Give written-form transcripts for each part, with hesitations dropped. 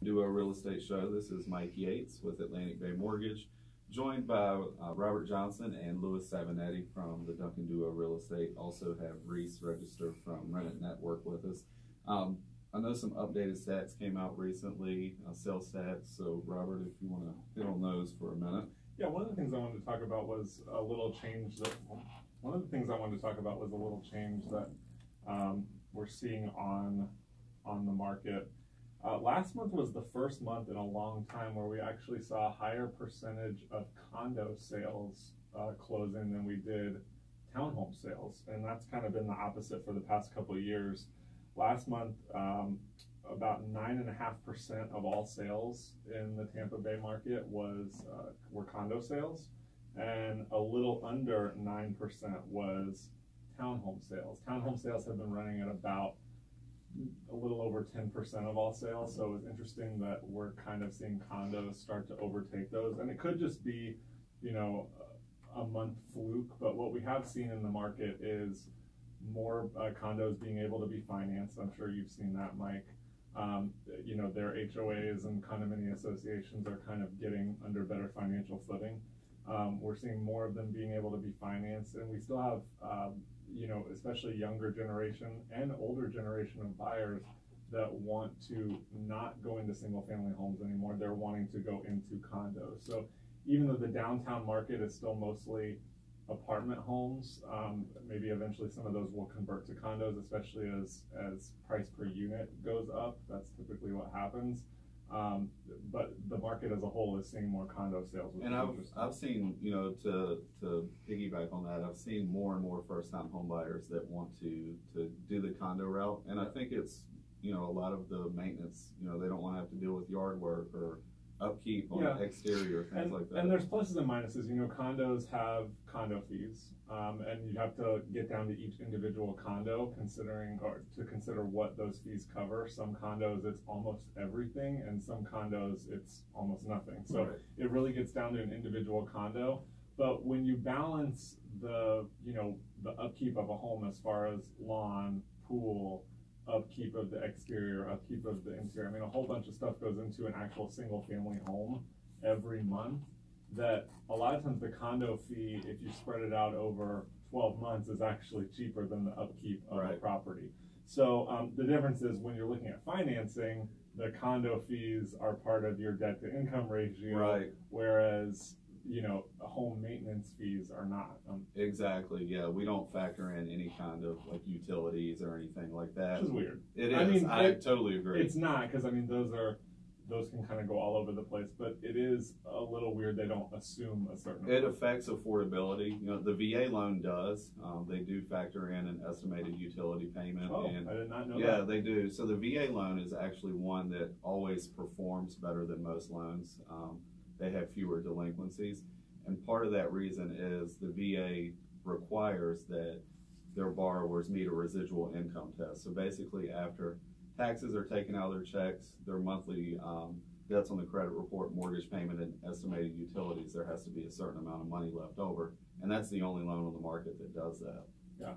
Duo Real Estate Show. This is Mike Yates with Atlantic Bay Mortgage, joined by Robert Johnson and Louis Savanetti from the Duncan Duo Real Estate. Also have Reese registered from Rent Network with us. I know some updated stats came out recently, sales stats. So Robert, if you want to hit on those for a minute. Yeah, one of the things I wanted to talk about was a little change that we're seeing on the market. Last month was the first month in a long time where we actually saw a higher percentage of condo sales closing than we did townhome sales, and that's kind of been the opposite for the past couple of years. Last month, about 9.5% of all sales in the Tampa Bay market were condo sales, and a little under 9% was townhome sales. Townhome sales have been running at about a little over 10% of all sales, so it's interesting that we're kind of seeing condos start to overtake those, and it could just be, you know, a month fluke, but what we have seen in the market is more condos being able to be financed. I'm sure you've seen that, Mike. You know, their HOAs and condominium associations are kind of getting under better financial footing. We're seeing more of them being able to be financed, and we still have you know, especially younger generation and older generation of buyers that want to not go into single family homes anymore. They're wanting to go into condos. So even though the downtown market is still mostly apartment homes, maybe eventually some of those will convert to condos, especially as price per unit goes up. That's typically what happens. But the market as a whole is seeing more condo sales. And I've seen, you know, to piggyback on that, I've seen more and more first-time home buyers that want to do the condo route. And I think it's, you know, a lot of the maintenance, you know, they don't want to have to deal with yard work or upkeep on the exterior, things like that. And there's pluses and minuses. You know, condos have condo fees, and you have to get down to each individual condo to consider what those fees cover. Some condos it's almost everything, and some condos it's almost nothing. So it really gets down to an individual condo. But when you balance the upkeep of a home as far as lawn, pool, upkeep of the exterior, upkeep of the interior. I mean, a whole bunch of stuff goes into an actual single family home every month, that a lot of times the condo fee, if you spread it out over 12 months, is actually cheaper than the upkeep of the property. So the difference is when you're looking at financing, the condo fees are part of your debt to income ratio, whereas, you know, home maintenance fees are not. Exactly, yeah. We don't factor in any kind of like utilities or anything like that. Which is weird. It is. I mean, I totally agree. It's not, because I mean those can kind of go all over the place, but it is a little weird. They don't assume a certain. It affects affordability. You know, the VA loan does. They do factor in an estimated utility payment. Oh, and I did not know that. Yeah, they do. So the VA loan is actually one that always performs better than most loans. They have fewer delinquencies, and part of that reason is the VA requires that their borrowers meet a residual income test. So basically, after taxes are taken out of their checks, their monthly debts on the credit report, mortgage payment, and estimated utilities, there has to be a certain amount of money left over, and that's the only loan on the market that does that. Yeah.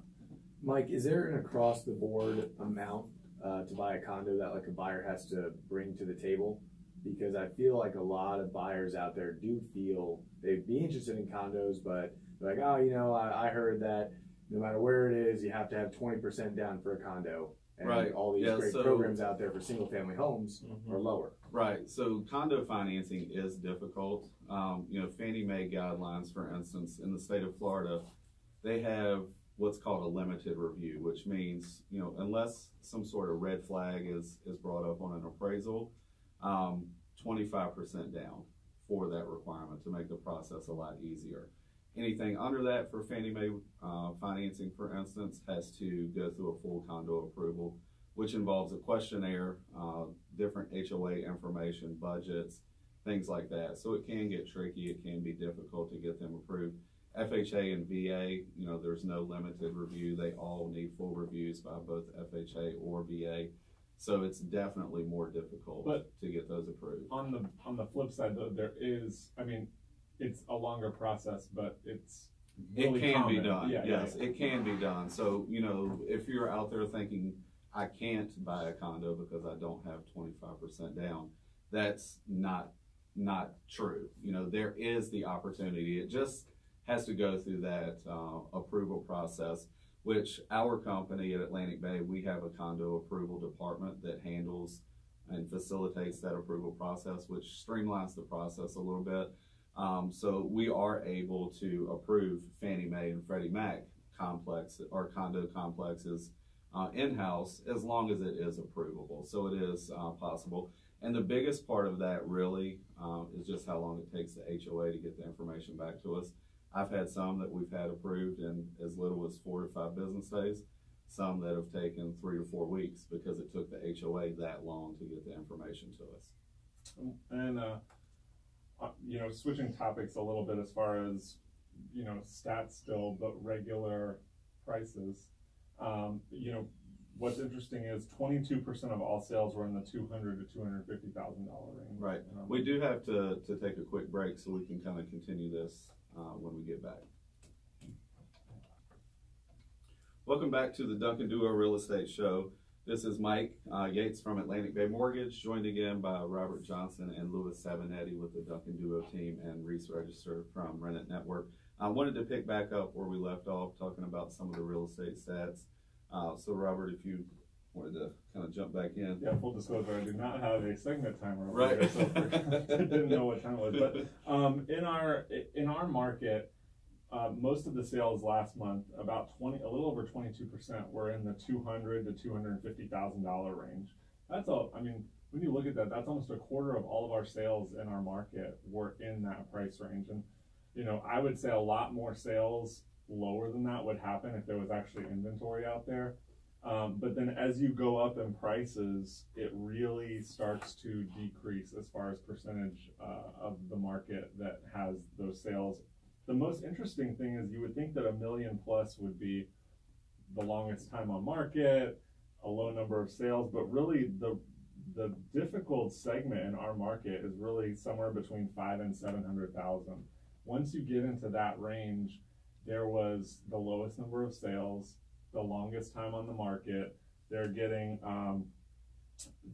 Mike, is there an across-the-board amount to buy a condo that like a buyer has to bring to the table? Because I feel like a lot of buyers out there do feel they'd be interested in condos, but they're like, oh, you know, I heard that no matter where it is, you have to have 20% down for a condo. And all these great programs out there for single family homes are lower. Right, so condo financing is difficult. You know, Fannie Mae guidelines, for instance, in the state of Florida, they have what's called a limited review, which means, you know, unless some sort of red flag is brought up on an appraisal, 25% down for that requirement to make the process a lot easier. Anything under that for Fannie Mae financing, for instance, has to go through a full condo approval, which involves a questionnaire, different HOA information, budgets, things like that. So it can get tricky. It can be difficult to get them approved. FHA and VA, you know, there's no limited review. They all need full reviews by both FHA or VA. So it's definitely more difficult to get those approved. On the flip side, though, there is, I mean, it's a longer process, but it's really it can common. be done. Yes, it can be done. So, you know, if you're out there thinking, I can't buy a condo because I don't have 25% down, that's not true. You know, there is the opportunity. It just has to go through that approval process, which our company at Atlantic Bay, we have a condo approval department that handles and facilitates that approval process, which streamlines the process a little bit. So we are able to approve Fannie Mae and Freddie Mac complex or condo complexes in-house as long as it is approvable. So it is possible. And the biggest part of that really is just how long it takes the HOA to get the information back to us. I've had some that we've had approved in as little as 4 to 5 business days, some that have taken 3 to 4 weeks because it took the HOA that long to get the information to us. And you know, switching topics a little bit as far as, you know, stats still, but regular prices. You know, what's interesting is 22% of all sales were in the $200,000 to $250,000 range. Right. We do have to take a quick break so we can kind of continue this when we get back. Welcome back to the Duncan Duo Real Estate Show. This is Mike Yates from Atlantic Bay Mortgage, joined again by Robert Johnson and Louis Savinetti with the Duncan Duo Team and Reese Register from Rent It Network. I wanted to pick back up where we left off, talking about some of the real estate stats. So Robert, if you wanted to kind of jump back in. Yeah, full disclosure, I do not have a segment timer over right here, so I didn't know what time it was. But in our market, most of the sales last month, about a little over 22%, were in the $200,000 to $250,000 range. That's all. I mean, when you look at that, that's almost a quarter of all of our sales in our market were in that price range. And you know, I would say a lot more sales lower than that would happen if there was actually inventory out there. But then as you go up in prices, it really starts to decrease as far as percentage of the market that has those sales. The most interesting thing is you would think that $1 million plus would be the longest time on market, a low number of sales, but really the difficult segment in our market is really somewhere between 500,000 and 700,000. Once you get into that range, there was the lowest number of sales, the longest time on the market. They're getting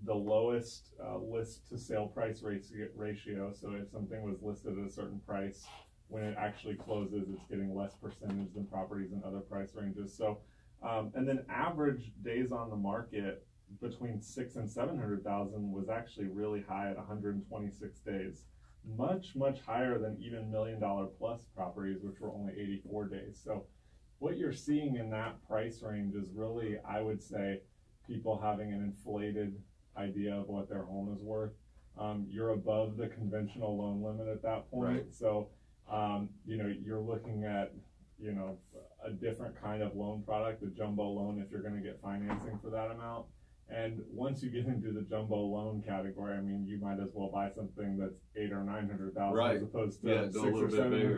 the lowest list to sale price ratio. So if something was listed at a certain price, when it actually closes, it's getting less percentage than properties in other price ranges. So, and then average days on the market between 600,000 and 700,000 was actually really high at 126 days. Much higher than even $1 million plus properties, which were only 84 days. So what you're seeing in that price range is really, I would say, people having an inflated idea of what their home is worth. You're above the conventional loan limit at that point. Right. So, you know, you're looking at, you know, a different kind of loan product, a jumbo loan, if you're going to get financing for that amount. And once you get into the jumbo loan category, I mean, you might as well buy something that's $800,000 or $900,000 right. as opposed to go a little $600,000 or bit bigger.